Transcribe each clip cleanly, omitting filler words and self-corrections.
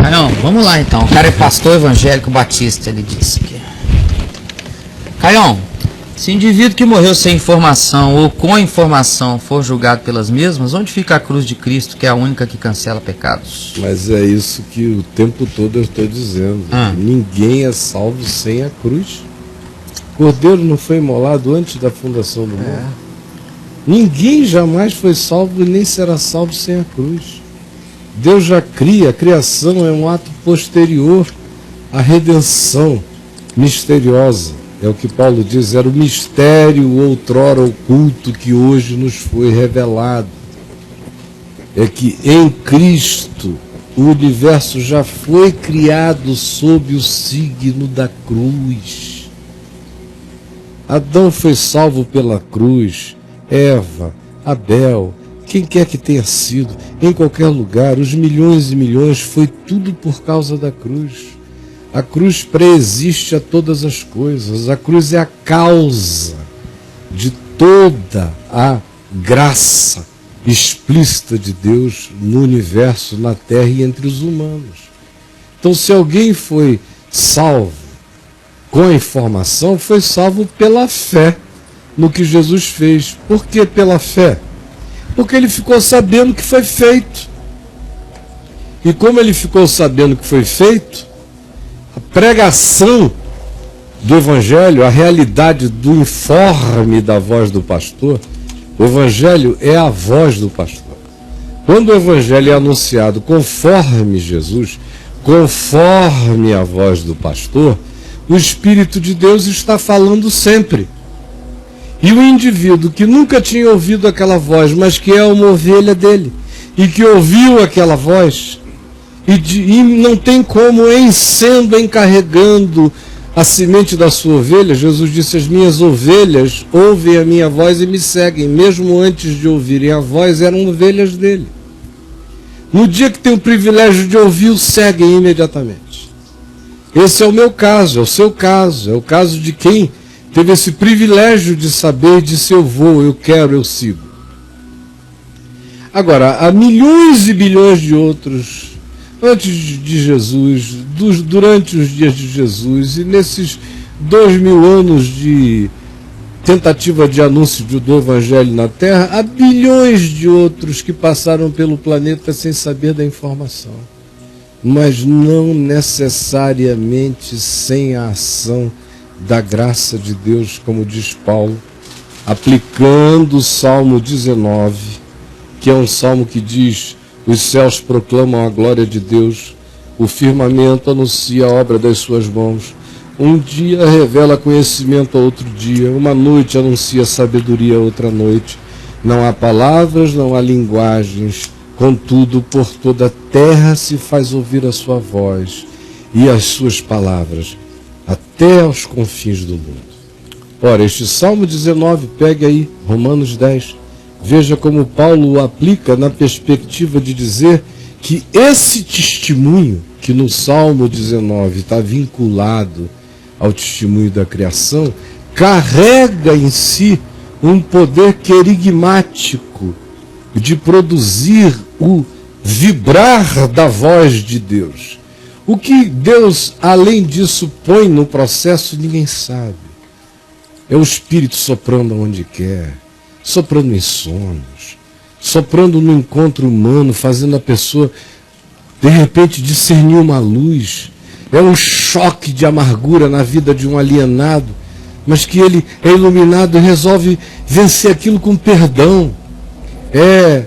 Caião, vamos lá então. O cara é pastor evangélico batista, ele disse que... Caião, se o indivíduo que morreu sem informação ou com informação for julgado pelas mesmas, onde fica a cruz de Cristo, que é a única que cancela pecados? Mas é isso que o tempo todo eu estou dizendo. Ninguém é salvo sem a cruz. O Cordeiro não foi imolado antes da fundação do mundo. Ninguém jamais foi salvo e nem será salvo sem a cruz. Deus já cria, a criação é um ato posterior à redenção misteriosa. É o que Paulo diz, era o mistério outrora oculto que hoje nos foi revelado. É que em Cristo o universo já foi criado sob o signo da cruz. Adão foi salvo pela cruz, Eva, Abel, quem quer que tenha sido, em qualquer lugar, os milhões e milhões, foi tudo por causa da cruz. A cruz preexiste a todas as coisas. A cruz é a causa de toda a graça explícita de Deus no universo, na terra e entre os humanos. Então, se alguém foi salvo com a informação, foi salvo pela fé no que Jesus fez. Por que pela fé? Porque ele ficou sabendo que foi feito. E como ele ficou sabendo que foi feito, a pregação do Evangelho, a realidade do informe da voz do pastor, o Evangelho é a voz do pastor. Quando o Evangelho é anunciado conforme Jesus, conforme a voz do pastor, o Espírito de Deus está falando sempre. E o indivíduo que nunca tinha ouvido aquela voz, mas que é uma ovelha dele, e que ouviu aquela voz, e não tem como, em sendo encarregando a semente da sua ovelha, Jesus disse, as minhas ovelhas ouvem a minha voz e me seguem, mesmo antes de ouvirem a voz, eram ovelhas dele. No dia que tem o privilégio de ouvir, o seguem imediatamente. Esse é o meu caso, é o seu caso, é o caso de quem teve esse privilégio de saber e disse, eu vou, eu quero, eu sigo. Agora, há milhões e bilhões de outros antes de Jesus, durante os dias de Jesus, e nesses 2000 anos de tentativa de anúncio do Evangelho na Terra, há bilhões de outros que passaram pelo planeta sem saber da informação. Mas não necessariamente sem a ação da graça de Deus, como diz Paulo, aplicando o Salmo 19, que é um salmo que diz: os céus proclamam a glória de Deus, o firmamento anuncia a obra das suas mãos. Um dia revela conhecimento a outro dia, uma noite anuncia sabedoria a outra noite. Não há palavras, não há linguagens, contudo, por toda a terra se faz ouvir a sua voz e as suas palavras, até aos confins do mundo. Ora, este Salmo 19, pegue aí, Romanos 10, veja como Paulo o aplica na perspectiva de dizer que esse testemunho, que no Salmo 19 está vinculado ao testemunho da criação, carrega em si um poder querigmático de produzir o vibrar da voz de Deus. O que Deus, além disso, põe no processo, ninguém sabe. É o Espírito soprando onde quer, soprando em sonhos, soprando no encontro humano, fazendo a pessoa, de repente, discernir uma luz. É um choque de amargura na vida de um alienado, mas que ele é iluminado e resolve vencer aquilo com perdão. É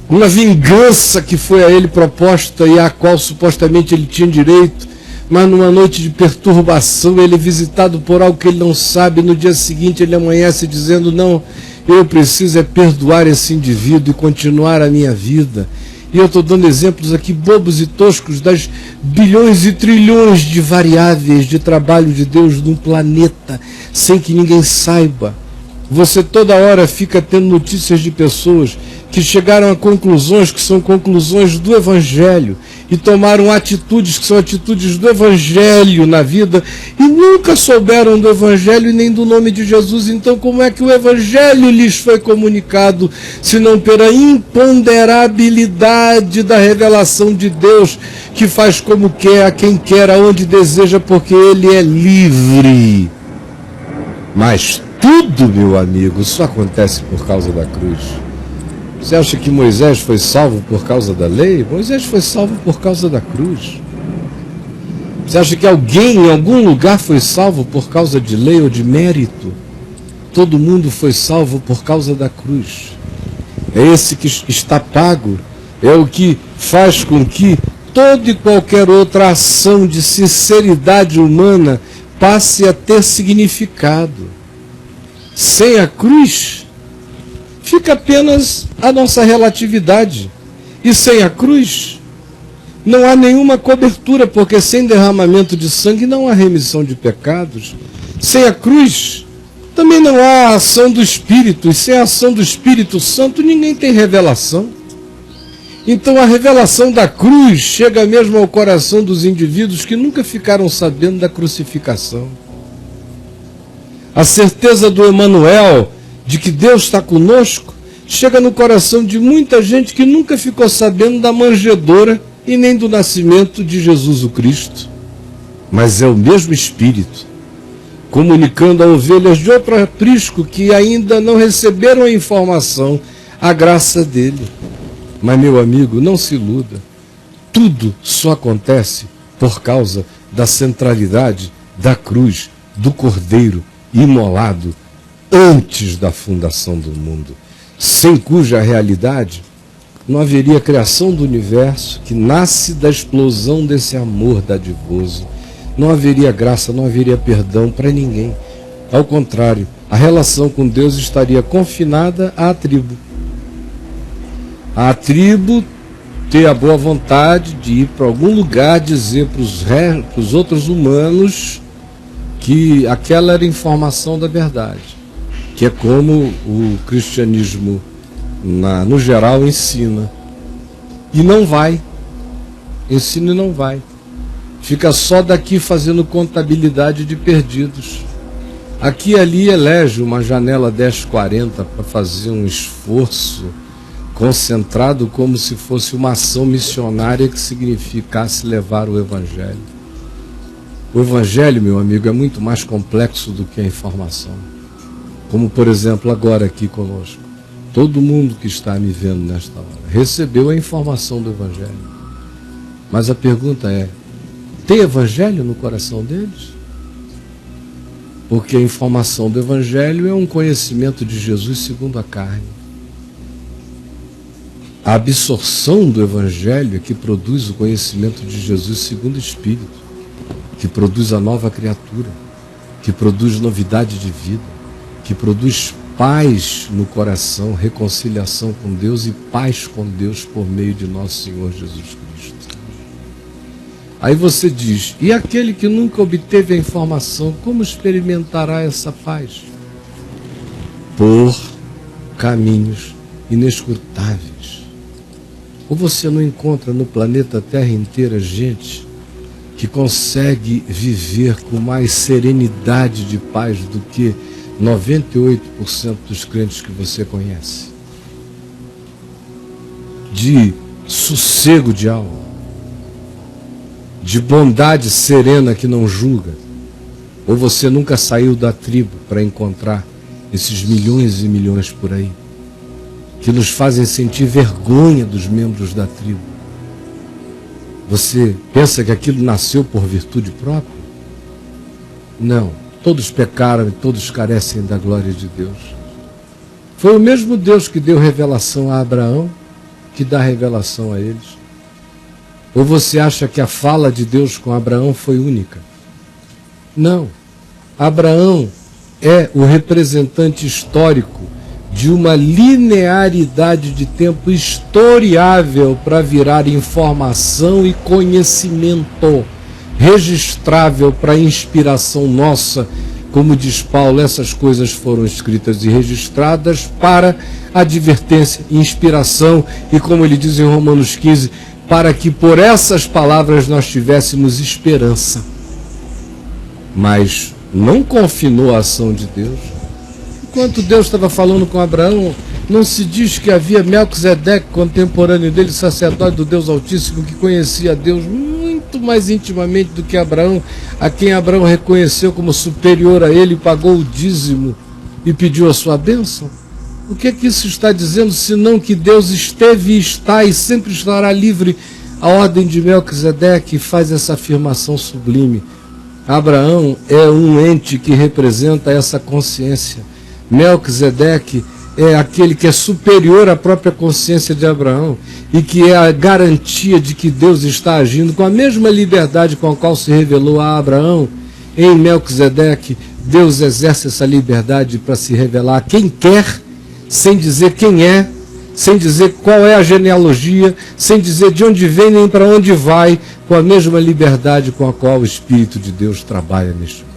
uma vingança que foi a ele proposta e à qual supostamente ele tinha direito, mas numa noite de perturbação ele é visitado por algo que ele não sabe. No dia seguinte ele amanhece dizendo: não, eu preciso é perdoar esse indivíduo e continuar a minha vida. E eu estou dando exemplos aqui bobos e toscos das bilhões e trilhões de variáveis de trabalho de Deus no planeta, sem que ninguém saiba. Você toda hora fica tendo notícias de pessoas que chegaram a conclusões que são conclusões do Evangelho e tomaram atitudes que são atitudes do Evangelho na vida e nunca souberam do Evangelho e nem do nome de Jesus. Então, como é que o Evangelho lhes foi comunicado, senão pela imponderabilidade da revelação de Deus, que faz como quer, a quem quer, aonde deseja, porque Ele é livre. Mas tudo, meu amigo, só acontece por causa da cruz. Você acha que Moisés foi salvo por causa da lei? Moisés foi salvo por causa da cruz. Você acha que alguém em algum lugar foi salvo por causa de lei ou de mérito? Todo mundo foi salvo por causa da cruz. É esse que está pago, é o que faz com que toda e qualquer outra ação de sinceridade humana passe a ter significado. Sem a cruz, fica apenas a nossa relatividade. E sem a cruz, não há nenhuma cobertura, porque sem derramamento de sangue não há remissão de pecados. Sem a cruz, também não há ação do Espírito. E sem a ação do Espírito Santo, ninguém tem revelação. Então a revelação da cruz chega mesmo ao coração dos indivíduos que nunca ficaram sabendo da crucificação. A certeza do Emanuel, de que Deus está conosco, chega no coração de muita gente que nunca ficou sabendo da manjedoura e nem do nascimento de Jesus o Cristo. Mas é o mesmo Espírito, comunicando a ovelhas de outro aprisco que ainda não receberam a informação, a graça dele. Mas, meu amigo, não se iluda. Tudo só acontece por causa da centralidade da cruz, do Cordeiro imolado antes da fundação do mundo, sem cuja realidade não haveria criação do universo, que nasce da explosão desse amor dadivoso. Não haveria graça, não haveria perdão para ninguém. Ao contrário, a relação com Deus estaria confinada à tribo. A tribo ter a boa vontade de ir para algum lugar dizer para os outros humanos que aquela era informação da verdade, que é como o cristianismo no geral ensina. E não vai, ensina e não vai. Fica só daqui fazendo contabilidade de perdidos. Aqui e ali elege uma janela 1040 para fazer um esforço concentrado como se fosse uma ação missionária que significasse levar o Evangelho. O Evangelho, meu amigo, é muito mais complexo do que a informação. Como, por exemplo, agora aqui conosco. Todo mundo que está me vendo nesta hora recebeu a informação do Evangelho. Mas a pergunta é, tem Evangelho no coração deles? Porque a informação do Evangelho é um conhecimento de Jesus segundo a carne. A absorção do Evangelho é que produz o conhecimento de Jesus segundo o Espírito, que produz a nova criatura, que produz novidade de vida, que produz paz no coração, reconciliação com Deus e paz com Deus por meio de nosso Senhor Jesus Cristo. Aí você diz, e aquele que nunca obteve a informação, como experimentará essa paz? Por caminhos inescrutáveis. Ou você não encontra no planeta Terra inteira gente que consegue viver com mais serenidade de paz do que 98% dos crentes que você conhece? De sossego de alma, de bondade serena que não julga. Ou você nunca saiu da tribo para encontrar esses milhões e milhões por aí, que nos fazem sentir vergonha dos membros da tribo? Você pensa que aquilo nasceu por virtude própria? Não. Todos pecaram e todos carecem da glória de Deus. Foi o mesmo Deus que deu revelação a Abraão, que dá revelação a eles. Ou você acha que a fala de Deus com Abraão foi única? Não. Abraão é o representante histórico de uma linearidade de tempo historiável para virar informação e conhecimento, registrável para inspiração nossa. Como diz Paulo, essas coisas foram escritas e registradas para advertência, inspiração e, como ele diz em Romanos 15, para que por essas palavras nós tivéssemos esperança. Mas não confinou a ação de Deus. Enquanto Deus estava falando com Abraão, não se diz que havia Melquisedeque, contemporâneo dele, sacerdote do Deus Altíssimo, que conhecia Deus muito mais intimamente do que Abraão, a quem Abraão reconheceu como superior a ele, pagou o dízimo e pediu a sua bênção? O que é que isso está dizendo, senão que Deus esteve e está e sempre estará livre? A ordem de Melquisedeque faz essa afirmação sublime. Abraão é um ente que representa essa consciência. Melquisedeque é aquele que é superior à própria consciência de Abraão e que é a garantia de que Deus está agindo com a mesma liberdade com a qual se revelou a Abraão. Em Melquisedeque, Deus exerce essa liberdade para se revelar a quem quer, sem dizer quem é, sem dizer qual é a genealogia, sem dizer de onde vem nem para onde vai, com a mesma liberdade com a qual o Espírito de Deus trabalha neste mundo.